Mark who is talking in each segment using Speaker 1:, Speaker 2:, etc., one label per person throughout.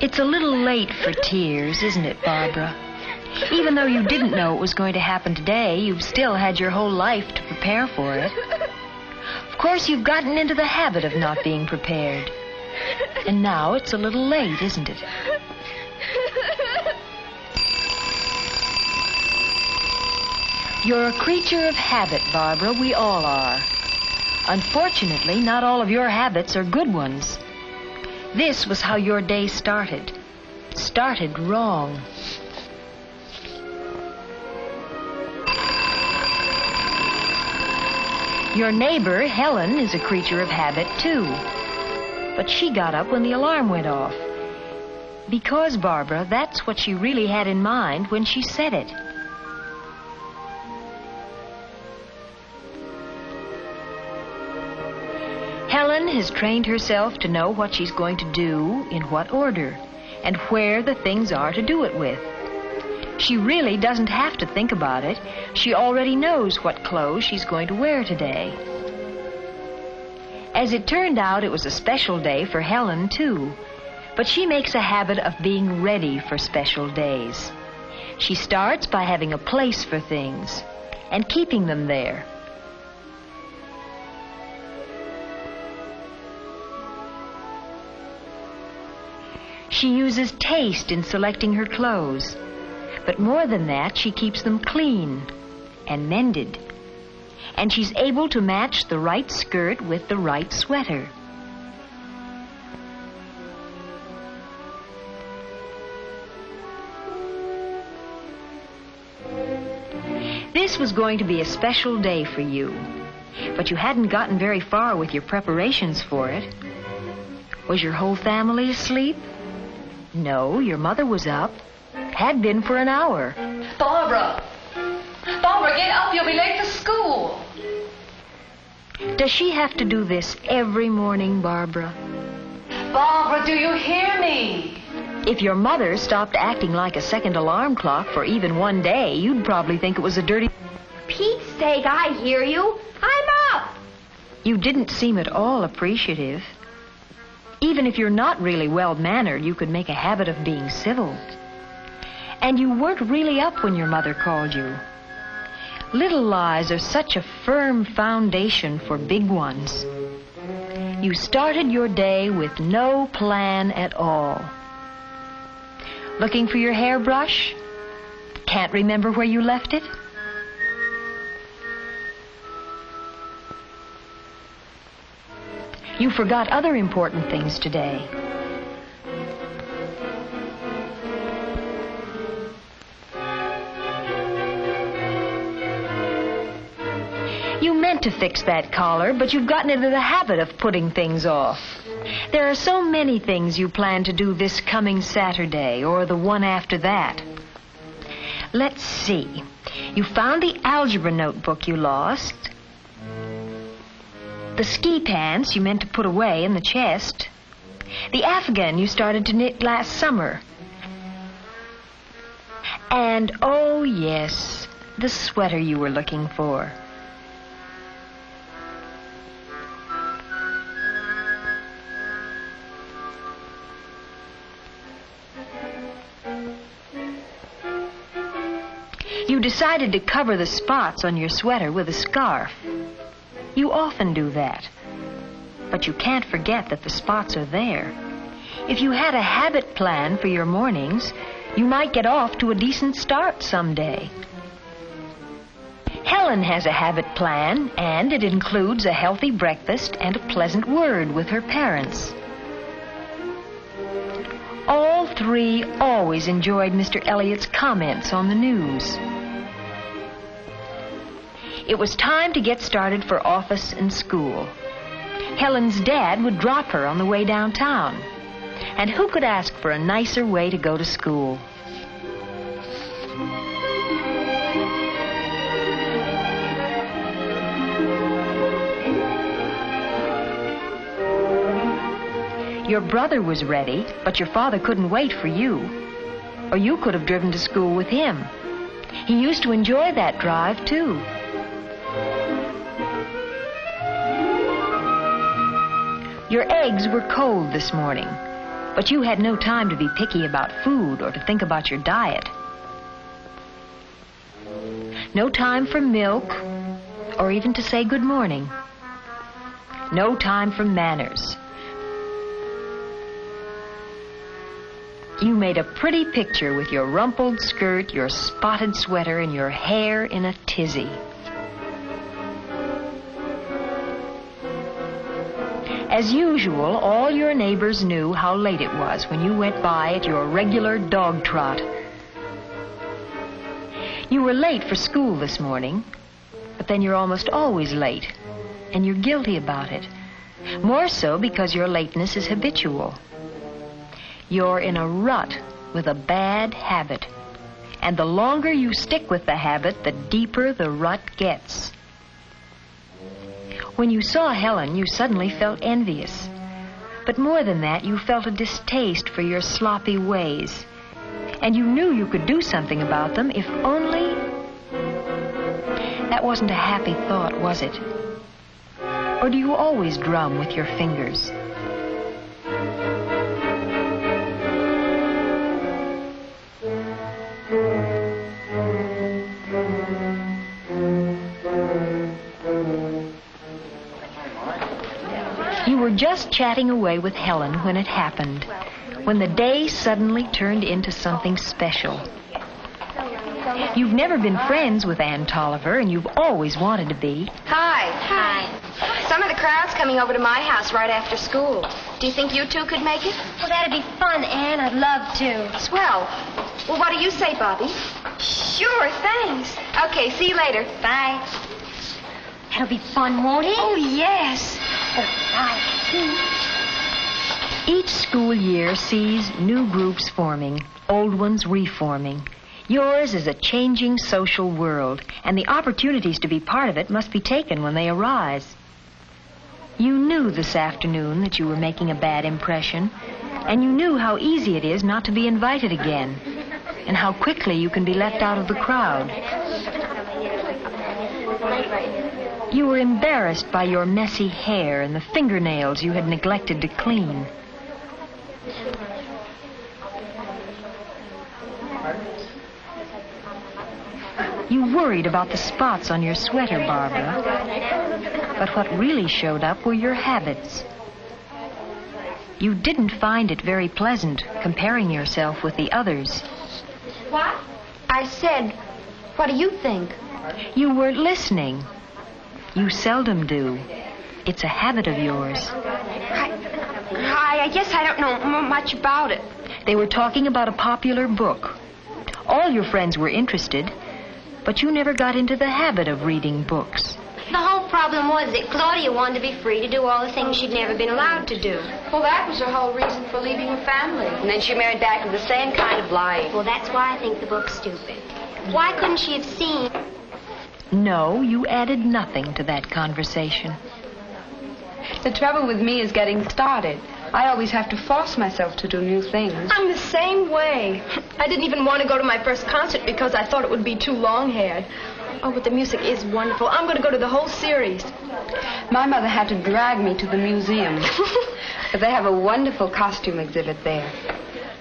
Speaker 1: It's a little late for tears, isn't it, Barbara? Even though you didn't know it was going to happen today, you've still had your whole life to prepare for it. Of course, you've gotten into the habit of not being prepared. And now it's a little late, isn't it? You're a creature of habit, Barbara. We all are. Unfortunately, not all of your habits are good ones. This was how your day started. Started wrong. Your neighbor, Helen, is a creature of habit, too. But she got up when the alarm went off. Because, Barbara, that's what she really had in mind when she said it. Helen has trained herself to know what she's going to do, in what order, and where the things are to do it with. She really doesn't have to think about it. She already knows what clothes she's going to wear today. As it turned out, it was a special day for Helen, too. But she makes a habit of being ready for special days. She starts by having a place for things and keeping them there. She uses taste in selecting her clothes. But more than that, she keeps them clean and mended. And she's able to match the right skirt with the right sweater. This was going to be a special day for you, but you hadn't gotten very far with your preparations for it. Was your whole family asleep? No, your mother was up. Had been for an hour.
Speaker 2: Barbara! Barbara, get up. You'll be late for school.
Speaker 1: Does she have to do this every morning, Barbara?
Speaker 2: Barbara, do you hear me?
Speaker 1: If your mother stopped acting like a second alarm clock for even one day, you'd probably think it was a dirty...
Speaker 3: Pete's sake, I hear you. I'm up.
Speaker 1: You didn't seem at all appreciative. Even if you're not really well-mannered, you could make a habit of being civil. And you weren't really up when your mother called you. Little lies are such a firm foundation for big ones. You started your day with no plan at all. Looking for your hairbrush? Can't remember where you left it? You forgot other important things today. You meant to fix that collar, but you've gotten into the habit of putting things off. There are so many things you plan to do this coming Saturday or the one after that. Let's see. You found the algebra notebook you lost. The ski pants you meant to put away in the chest. The afghan you started to knit last summer. And, oh yes, the sweater you were looking for. You decided to cover the spots on your sweater with a scarf. You often do that. But you can't forget that the spots are there. If you had a habit plan for your mornings, you might get off to a decent start someday. Helen has a habit plan, and it includes a healthy breakfast and a pleasant word with her parents. All three always enjoyed Mr. Elliott's comments on the news. It was time to get started for office and school. Helen's dad would drop her on the way downtown. And who could ask for a nicer way to go to school? Your brother was ready, but your father couldn't wait for you. Or you could have driven to school with him. He used to enjoy that drive, too. Your eggs were cold this morning, but you had no time to be picky about food or to think about your diet. No time for milk or even to say good morning. No time for manners. You made a pretty picture with your rumpled skirt, your spotted sweater, and your hair in a tizzy. As usual, all your neighbors knew how late it was when you went by at your regular dog trot. You were late for school this morning, but then you're almost always late, and you're guilty about it. More so because your lateness is habitual. You're in a rut with a bad habit, and the longer you stick with the habit, the deeper the rut gets. When you saw Helen, you suddenly felt envious. But more than that, you felt a distaste for your sloppy ways. And you knew you could do something about them if only... That wasn't a happy thought, was it? Or do you always drum with your fingers? You were just chatting away with Helen when it happened, when the day suddenly turned into something special. You've never been friends with Ann Tolliver, and you've always wanted to be.
Speaker 3: Hi. Hi. Some of the crowd's coming over to my house right after school. Do you think you two could make it?
Speaker 4: Well, that'd be fun, Ann. I'd love to.
Speaker 3: Swell. Well, what do you say, Bobby? Sure, thanks. Okay, see you later.
Speaker 4: Bye. That'll be fun, won't it?
Speaker 3: Oh, yes.
Speaker 4: Bye.
Speaker 1: Each school year sees new groups forming, old ones reforming. Yours is a changing social world, and the opportunities to be part of it must be taken when they arise. You knew this afternoon that you were making a bad impression, and you knew how easy it is not to be invited again, and how quickly you can be left out of the crowd. You were embarrassed by your messy hair and the fingernails you had neglected to clean. You worried about the spots on your sweater, Barbara. But what really showed up were your habits. You didn't find it very pleasant comparing yourself with the others.
Speaker 3: What? I said, what do you think?
Speaker 1: You weren't listening. You seldom do. It's a habit of yours.
Speaker 3: I guess I don't know much about it.
Speaker 1: They were talking about a popular book. All your friends were interested, but you never got into the habit of reading books.
Speaker 4: The whole problem was that Claudia wanted to be free to do all the things she'd never been allowed to do.
Speaker 2: Well, that was her whole reason for leaving her family.
Speaker 3: And then she married back to the same kind of life.
Speaker 4: Well, that's why I think the book's stupid. Why couldn't she have seen...
Speaker 1: No, you added nothing to that conversation.
Speaker 2: The trouble with me is getting started. I always have to force myself to do new things.
Speaker 5: I'm the same way. I didn't even want to go to my first concert because I thought it would be too long-haired. Oh, but the music is wonderful. I'm going to go to the whole series.
Speaker 2: My mother had to drag me to the museum. But they have a wonderful costume exhibit there.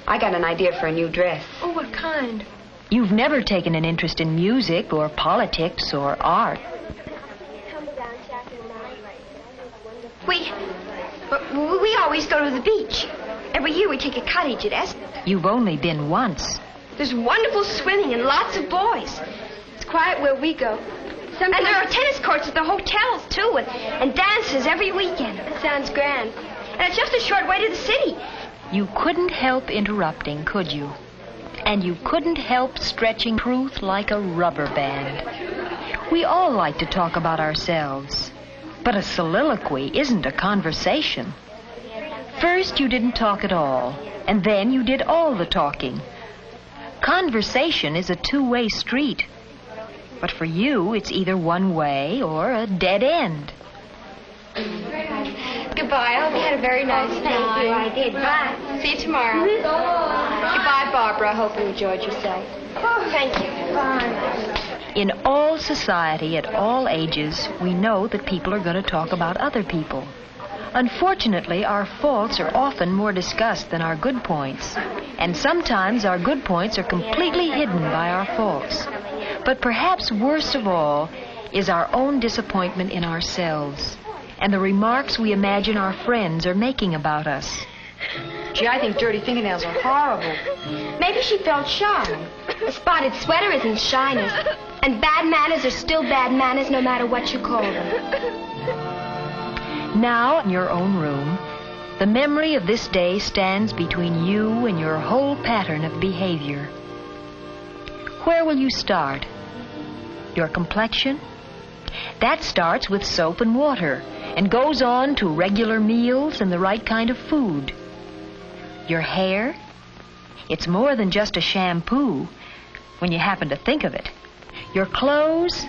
Speaker 2: I got an idea for a new dress.
Speaker 5: Oh, what kind?
Speaker 1: You've never taken an interest in music or politics or art.
Speaker 3: We always go to the beach. Every year we take a cottage at Eston.
Speaker 1: You've only been once.
Speaker 3: There's wonderful swimming and lots of boys.
Speaker 5: It's quiet where we go.
Speaker 3: And there are tennis courts at the hotels, too, and dances every weekend.
Speaker 5: That sounds grand.
Speaker 3: And it's just a short way to the city.
Speaker 1: You couldn't help interrupting, could you? And you couldn't help stretching truth like a rubber band. We all like to talk about ourselves. But a soliloquy isn't a conversation. First, you didn't talk at all, and then you did all the talking. Conversation is a two-way street. But for you, it's either one way or a dead end.
Speaker 5: Goodbye. I hope you had a very nice
Speaker 4: Thank
Speaker 5: time.
Speaker 4: you, I did. Bye.
Speaker 5: See you tomorrow. Goodbye, Barbara. I hope you enjoyed yourself.
Speaker 3: Oh, thank you.
Speaker 5: Bye.
Speaker 1: In all society, at all ages, we know that people are going to talk about other people. Unfortunately, our faults are often more discussed than our good points. And sometimes our good points are completely hidden by our faults. But perhaps worst of all is our own disappointment in ourselves and the remarks we imagine our friends are making about us.
Speaker 2: Gee, I think dirty fingernails are horrible.
Speaker 3: Maybe she felt shy. A spotted sweater isn't shyness. And bad manners are still bad manners no matter what you call them.
Speaker 1: Now, in your own room, the memory of this day stands between you and your whole pattern of behavior. Where will you start? Your complexion? That starts with soap and water and goes on to regular meals and the right kind of food. Your hair? It's more than just a shampoo when you happen to think of it. Your clothes?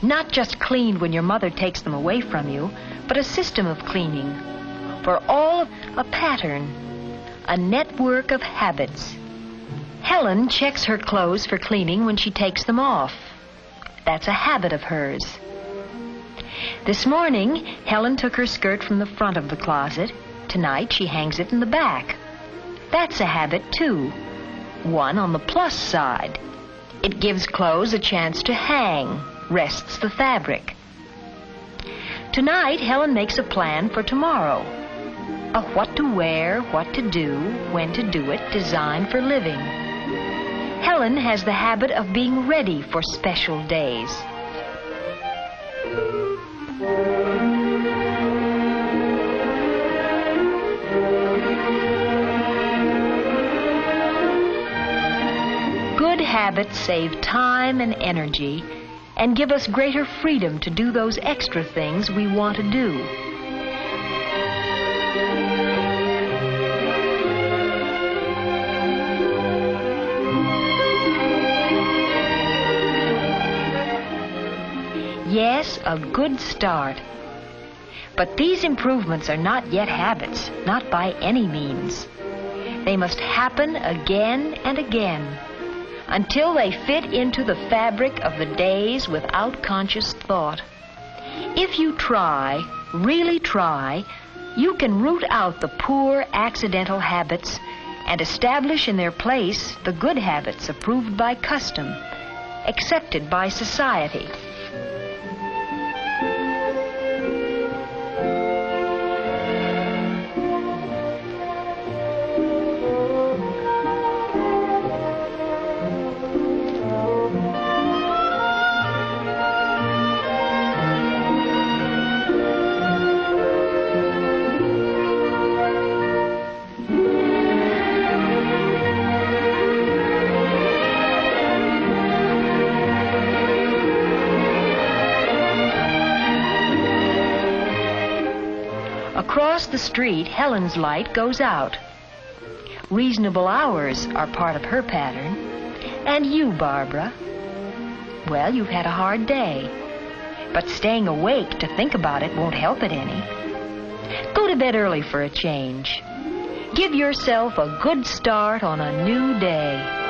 Speaker 1: Not just cleaned when your mother takes them away from you, but a system of cleaning. For all a pattern, a network of habits. Helen checks her clothes for cleaning when she takes them off. That's a habit of hers. This morning, Helen took her skirt from the front of the closet. Tonight, she hangs it in the back. That's a habit, too. One on the plus side. It gives clothes a chance to hang, rests the fabric. Tonight, Helen makes a plan for tomorrow. A what to wear, what to do, when to do it, design for living. Helen has the habit of being ready for special days. Good habits save time and energy and give us greater freedom to do those extra things we want to do. Yes, a good start. But these improvements are not yet habits, not by any means. They must happen again and again until they fit into the fabric of the days without conscious thought. If you try, really try, you can root out the poor, accidental habits and establish in their place the good habits approved by custom, accepted by society. Across the street, Helen's light goes out. Reasonable hours are part of her pattern. And you, Barbara? Well, you've had a hard day. But staying awake to think about it won't help it any. Go to bed early for a change. Give yourself a good start on a new day.